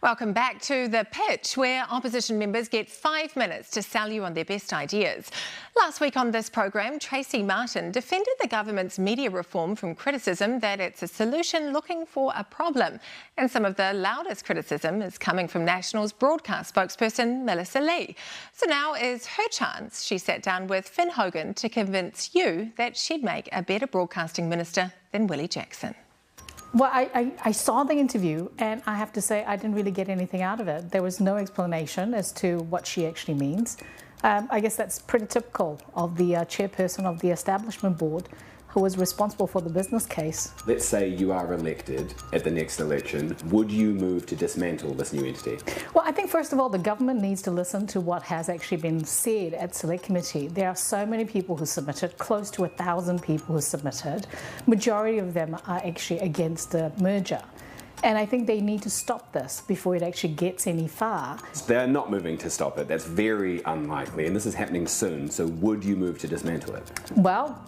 Welcome back to The Pitch, where opposition members get 5 minutes to sell you on their best ideas. Last week on this program, Tracy Martin defended the government's media reform from criticism that it's a solution looking for a problem. And some of the loudest criticism is coming from National's broadcast spokesperson, Melissa Lee. So now is her chance. She sat down with Finn Hogan to convince you that she'd make a better broadcasting minister than Willie Jackson. Well, I saw the interview and I have to say I didn't really get anything out of it. There was no explanation as to what she actually means. I guess that's pretty typical of the chairperson of the establishment board who was responsible for the business case. Let's say you are elected at the next election. Would you move to dismantle this new entity? Well, I think first of all, the government needs to listen to what has actually been said at Select Committee. There are so many people who submitted, close to 1,000 people who submitted. Majority of them are actually against the merger. And I think they need to stop this before it actually gets any far. They're not moving to stop it. That's very unlikely. And this is happening soon. So would you move to dismantle it? Well,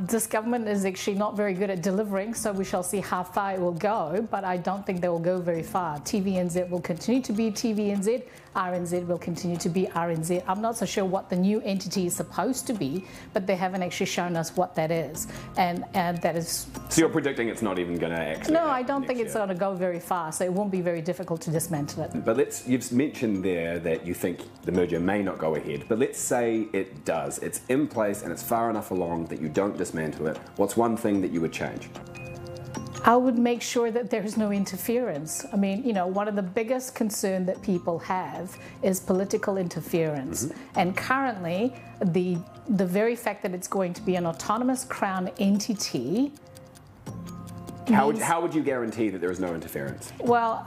this government is actually not very good at delivering, so we shall see how far it will go. But I don't think they will go very far. TVNZ will continue to be TVNZ. RNZ will continue to be RNZ. I'm not so sure what the new entity is supposed to be, but they haven't actually shown us what that is. And that is... So you're predicting it's not even going to actually... No, I don't think it's going to go very far, so it won't be very difficult to dismantle it. But you've mentioned there that you think the merger may not go ahead, but let's say it does. It's in place and it's far enough along that you don't dismantle it. What's one thing that you would change? I would make sure that there is no interference. I mean, you know, one of the biggest concerns that people have is political interference. Mm-hmm. And currently, the very fact that it's going to be an autonomous Crown entity. How would you guarantee that there is no interference? Well,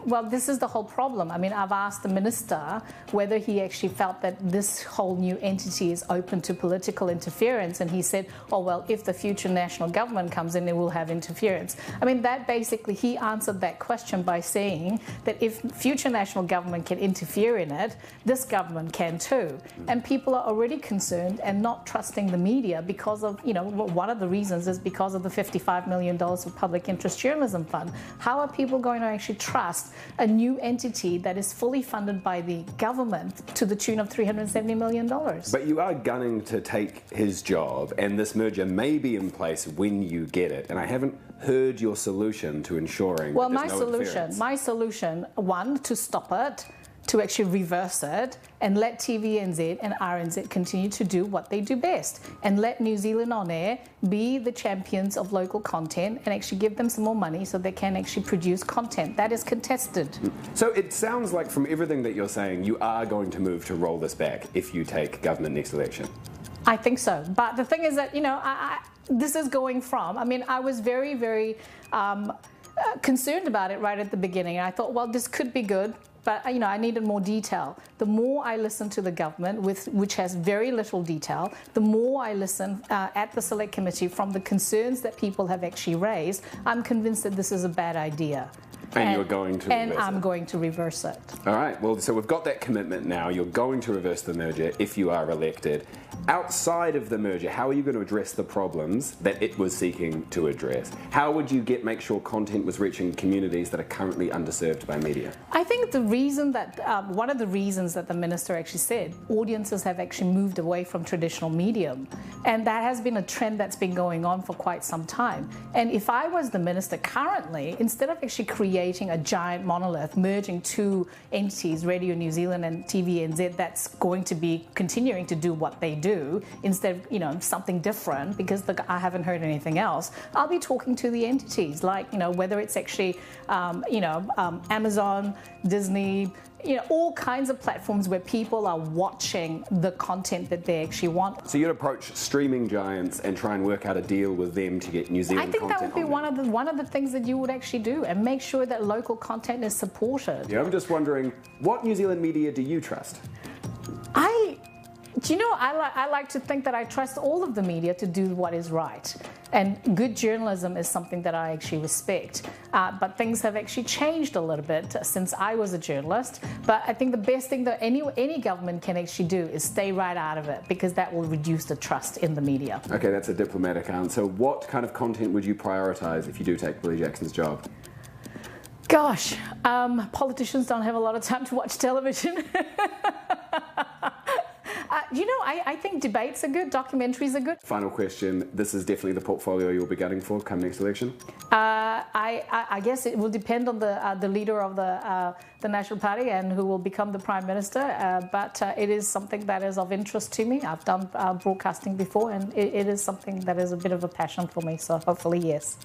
well, this is the whole problem. I mean, I've asked the minister whether he actually felt that this whole new entity is open to political interference, and he said, oh, well, if the future national government comes in, it will have interference. I mean, that basically, he answered that question by saying that if future national government can interfere in it, this government can too. And people are already concerned and not trusting the media because of, you know, one of the reasons is because of the $55 million of public interest journalism fund. How are people going to actually trust a new entity that is fully funded by the government to the tune of $370 million? But you are gunning to take his job, and this merger may be in place when you get it. And I haven't heard your solution to ensuring that there's no interference. My solution, one, to stop it, to actually reverse it and let TVNZ and RNZ continue to do what they do best and let New Zealand On Air be the champions of local content and actually give them some more money so they can actually produce content that is contested. So it sounds like from everything that you're saying, you are going to move to roll this back if you take government next election. I think so. But the thing is that, you know, this is going from, I mean, I was very, very concerned about it right at the beginning. And I thought, well, this could be good. But, you know, I needed more detail. The more I listen to the government, which has very little detail, the more I listen at the Select Committee from the concerns that people have actually raised, I'm convinced that this is a bad idea. And you're going to reverse it. And I'm going to reverse it. All right. Well, so we've got that commitment now. You're going to reverse the merger if you are elected. Outside of the merger, how are you going to address the problems that it was seeking to address? How would you make sure content was reaching communities that are currently underserved by media? I think the reason that, one of the reasons that the minister actually said, audiences have actually moved away from traditional medium. And that has been a trend that's been going on for quite some time. And if I was the minister currently, instead of actually creating a giant monolith, merging two entities, Radio New Zealand and TVNZ, that's going to be continuing to do what they do, instead of, you know, something different, because I haven't heard anything else, I'll be talking to the entities, like, you know, whether it's actually, Amazon, Disney, you know, all kinds of platforms where people are watching the content that they actually want. So you'd approach streaming giants and try and work out a deal with them to get New Zealand content. I think that would be one of the things that you would actually do, and make sure that local content is supported. Yeah, I'm just wondering, what New Zealand media do you trust? Do you know, I like to think that I trust all of the media to do what is right. And good journalism is something that I actually respect. But things have actually changed a little bit since I was a journalist. But I think the best thing that any government can actually do is stay right out of it, because that will reduce the trust in the media. Okay, that's a diplomatic answer. What kind of content would you prioritise if you do take Willie Jackson's job? Gosh, politicians don't have a lot of time to watch television. I think debates are good, documentaries are good. Final question. This is definitely the portfolio you'll be gunning for come next election? I guess it will depend on the leader of the National Party and who will become the Prime Minister, but it is something that is of interest to me. I've done broadcasting before, and it is something that is a bit of a passion for me, so hopefully yes.